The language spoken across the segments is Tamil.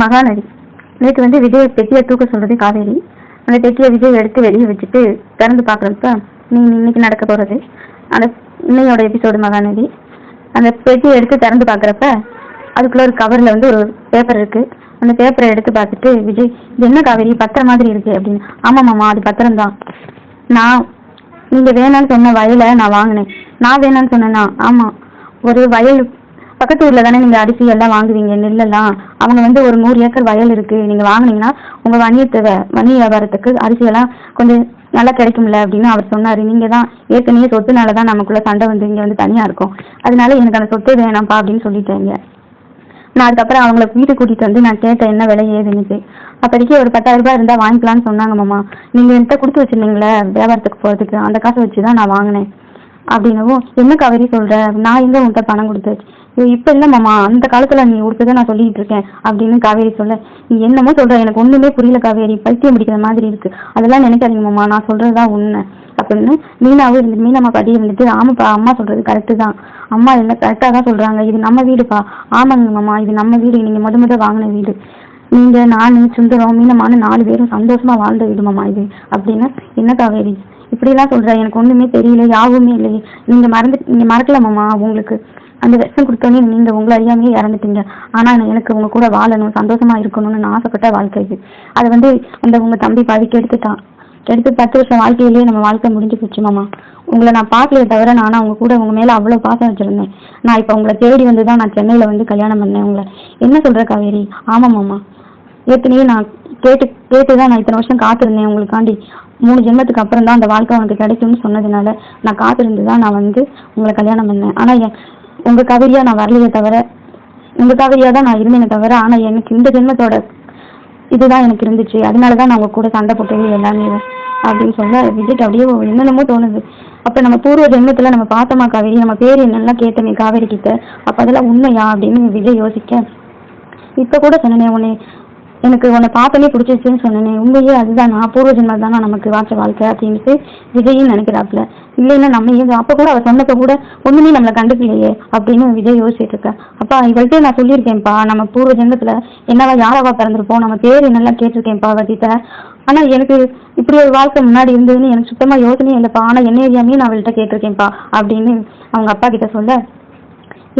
மகாநதி. நேற்று விஜய் பெட்டியை தூக்க சொல்றது காவேரி. அந்த பெட்டியை விஜய் எடுத்து வெளியே வச்சுட்டு திறந்து பார்க்குறப்ப இன்னைக்கு நடக்க போகிறது அந்த இன்னையோட எபிசோடு மகாநதி. அந்த பெட்டியை எடுத்து திறந்து பார்க்குறப்ப அதுக்குள்ள ஒரு கவரில் ஒரு பேப்பர் இருக்கு. அந்த பேப்பரை எடுத்து பார்த்துட்டு விஜய், என்ன காவேரி பத்திரம் மாதிரி இருக்கு அப்படின்னு. ஆமாம்மாம்மா, அது பத்திரம் தான். நான் நீங்க வேணான்னு சொன்ன வயலை நான் வாங்கினேன். நான் வேணான்னு சொன்னேன்னா? ஆமா, ஒரு வயல் பக்கத்து ஊர்ல தானே நீங்க அரிசி எல்லாம் வாங்குவீங்க, நெல்லெல்லாம். அவங்க ஒரு 100 ஏக்கர் வயல் இருக்கு. நீங்க வாங்கினீங்கன்னா உங்க வணிக வியாபாரத்துக்கு அரிசி எல்லாம் கொஞ்சம் நல்லா கிடைக்கும்ல அப்படின்னு அவர் சொன்னாரு. நீங்க தான் ஏற்கனவே சொத்துனாலதான் நமக்குள்ள சண்டை இங்க தனியா இருக்கும். அதனால எனக்கு அந்த சொத்தே வேணாம்ப்பா அப்படின்னு சொல்லிட்டேங்க. நான் அதுக்கப்புறம் அவங்கள வீட்டுக்கு கூட்டிட்டு நான் கேட்டேன் என்ன விலை ஏதுன்னு. அப்போதைக்கு ஒரு 10,000 ரூபாய் இருந்தா வாங்கிக்கலாம்னு சொன்னாங்க. மாமா, நீங்க என்கிட்ட கொடுத்து வச்சிருந்தீங்களே வியாபாரத்துக்கு போறதுக்கு, அந்த காசை வச்சுதான் நான் வாங்கினேன் அப்படின்னவும், என்ன காவேரி சொல்ற, நான் எங்க உன்கிட்ட பணம் கொடுத்தாச்சு. இப்ப இல்ல மாமா, அந்த காலத்துல நீ கொடுத்ததான் நான் சொல்லிட்டு இருக்கேன் அப்படின்னு காவேரி சொல்ல, நீ என்னமோ சொல்ற, எனக்கு ஒண்ணுமே புரியல காவேரி, பைத்தியம் பிடிக்கிற மாதிரி இருக்கு. அதெல்லாம் நினைக்காதீங்க மாமா, நான் சொல்றதுதான் உண்மை அப்படின்னு மீனம்மா பாட்டி ஆமாப்பா, அம்மா சொல்றது கரெக்டு தான், அம்மா என்ன கரெக்டா தான் சொல்றாங்க, இது நம்ம வீடுப்பா. ஆமாங்க மாமா, இது நம்ம வீடு, நீங்க முத வாங்கின வீடு, நீங்க நானு சுந்தரம் மீனமான 4 பேரும் சந்தோஷமா வாழ்ந்த வீடு மாமா இது அப்படின்னு. என்ன காவேரி இப்படி எல்லாம் சொல்ற, எனக்கு ஒண்ணுமே தெரியல, யாவுமே இல்லையே. நீங்க மறக்கல மாமா, உங்களுக்கு அந்த விஷம் கொடுத்தோன்னே நீங்க உங்களை அறியாமையே இறந்துட்டீங்க. ஆனா எனக்கு உங்க கூட வாழணும், சந்தோஷமா இருக்கணும்னு நான் ஆசைப்பட்ட வாழ்க்கை இது. அதை அந்த உங்க தம்பி பாதிக்கு எடுத்துட்டான். எடுத்து 10 வருஷம் வாழ்க்கையிலேயே நம்ம வாழ்க்கை முடிஞ்சு போச்சு மாமா. உங்களை நான் பார்க்கலையே தவிர நானா உங்க கூட உங்க மேல அவ்வளவு பாசம் வச்சிருந்தேன். நான் இப்ப உங்களை தேடி வந்துதான் நான் சென்னையில கல்யாணம் பண்ணேன் உங்களை. என்ன சொல்ற காவேரி? ஆமா மாமா, ஏற்கனவே நான் கேட்டுதான் நான் இத்தனை வருஷம் காத்திருந்தேன் உங்களுக்காண்டி. 3 ஜென்மத்துக்கு அப்புறம் தான் அந்த வாழ்க்கை உனக்கு கிடைக்கும்னு சொன்னதுனால நான் காத்திருந்துதான் நான் உங்களை கல்யாணம் பண்ணேன். ஆனா உங்க காவேரியா நான் வரலையே தவிர, உங்க காவேரியா தான் நான் இருந்தேனே தவிர, ஆனா எனக்கு இந்த ஜென்மத்தோட இதுதான் எனக்கு இருந்துச்சு. அதனாலதான் நான் உங்க கூட சண்டை போட்டது எல்லாமே அப்படின்னு சொல்ல விஜய்க்கு அப்படியே என்னென்னமோ தோணுது. அப்ப நம்ம பூர்வ ஜென்மத்துல நம்ம பார்த்தோமா காவேரி, நம்ம பேர் என்னெல்லாம் கேட்டோமே காவேரி கிட்ட, அப்ப அதெல்லாம் உண்மையா அப்படின்னு விஜய் யோசிக்க, இப்ப கூட சொன்னேன் எனக்கு உன்னை பார்த்தனே பிடிச்சிருச்சுன்னு சொன்னேனே, உண்மையே அதுதான், நான் பூர்வ ஜென்மம் தானே நமக்கு வாச்ச வாழ்க்கை அப்படின்ட்டு விஜயும் நினைக்கிறாப்புல. இல்லைன்னா நம்ம அப்ப கூட அவர் சொன்னப்ப கூட ஒண்ணுமே நம்மளை கண்டுக்கலையே அப்படின்னு விஜய் யோசிச்சுட்டு இருக்க. அப்பா இவள்கிட்ட நான் சொல்லியிருக்கேன்ப்பா, நம்ம பூர்வ ஜென்மத்துல என்னவா யாராவா பிறந்திருப்போம், நம்ம பேர் என்னெல்லாம் கேட்டிருக்கேன்ப்பா அவர்கிட்ட. ஆனா எனக்கு இப்படி ஒரு வாழ்க்கை முன்னாடி இருந்ததுன்னு எனக்கு சுத்தமா யோசனையே இல்லைப்பா. ஆனா என்ன ஏரியாமே நான் அவள்கிட்ட கேட்டிருக்கேன்ப்பா அப்படின்னு அவங்க அப்பா கிட்ட சொல்ல,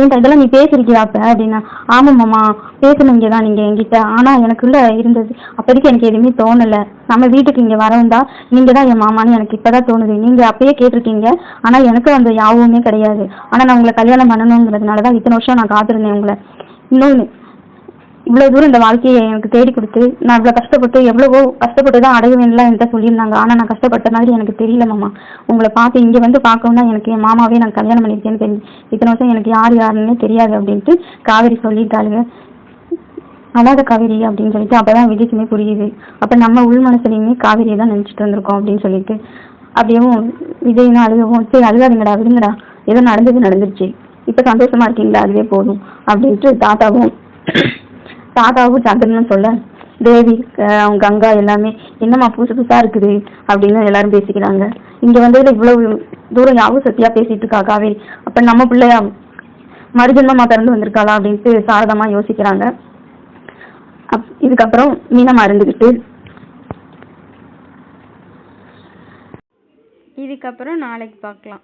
ஏன்டா இதெல்லாம் நீ பேசிருக்கியாப்ப அப்படின்னா. ஆமாம்மாம்மா, பேசணுங்கதான் நீங்க என்கிட்ட. ஆனா எனக்குள்ள இருந்தது அப்போதைக்கு எனக்கு எதுவுமே தோணல. நம்ம வீட்டுக்கு இங்க வரவுந்தா நீங்க தான் என் மாமான்னு எனக்கு இப்பதான் தோணுது. நீங்க அப்பயே கேட்டிருக்கீங்க, ஆனா எனக்கு அந்த யாவுமே கிடையாது. ஆனா நான் உங்களை கல்யாணம் பண்ணணுங்கிறதுனாலதான் இத்தனை வருஷம் நான் காத்திருந்தேன் உங்களை. இன்னொன்னு, இவ்வளவு தூரம் இந்த வாழ்க்கையை எனக்கு தேடி கொடுத்து நான் இவ்வளவு கஷ்டப்பட்டு எவ்வளவோ கஷ்டப்பட்டுதான் அடையவேன்லாம் என்கிட்ட சொல்லியிருந்தாங்க. ஆனா நான் கஷ்டப்பட்ட மாதிரி எனக்கு தெரியல மாமா. உங்களை பார்த்து இங்க பார்க்கணும்னா எனக்கு என் மாமாவே நான் கல்யாணம் பண்ணிருக்கேன்னு தெரியும். இத்தனை வருஷம் எனக்கு யாருன்னே தெரியாது அப்படின்ட்டு காவேரி சொல்லிட்டாளுங்க. அழாத காவேரி அப்படின்னு சொல்லிட்டு அப்பதான் விஜய்க்குமே புரியுது. அப்ப நம்ம உள் மனசுலையுமே காவேரியை தான் நினைச்சிட்டு வந்திருக்கோம் அப்படின்னு சொல்லிட்டு அப்படியேவும் விஜய்னா அழுகவும், சரி அழுகாதுங்கடா விடுங்கடா, ஏதோ நடந்துருச்சு, இப்ப சந்தோஷமா இருக்கீங்களா, அதுவே போதும் அப்படின்ட்டு தாத்தாவும் சந்திரனும் சொல்ல, தேவி அவங்க கங்கா எல்லாமே என்னம்மா புதுசா இருக்குது அப்படின்னு எல்லாரும் பேசிக்கிறாங்க. இங்க இவ்வளவு தூரம் யாவும் சத்தியா பேசிட்டு இருக்கா காவேரி, அப்ப நம்ம பிள்ளையா மறுஜென்மமா பிறந்து வந்திருக்காளா அப்படின்ட்டு சாரதமா யோசிக்கிறாங்க. இதுக்கப்புறம் மீனமா இருந்துகிட்டு இதுக்கப்புறம் நாளைக்கு பார்க்கலாம்.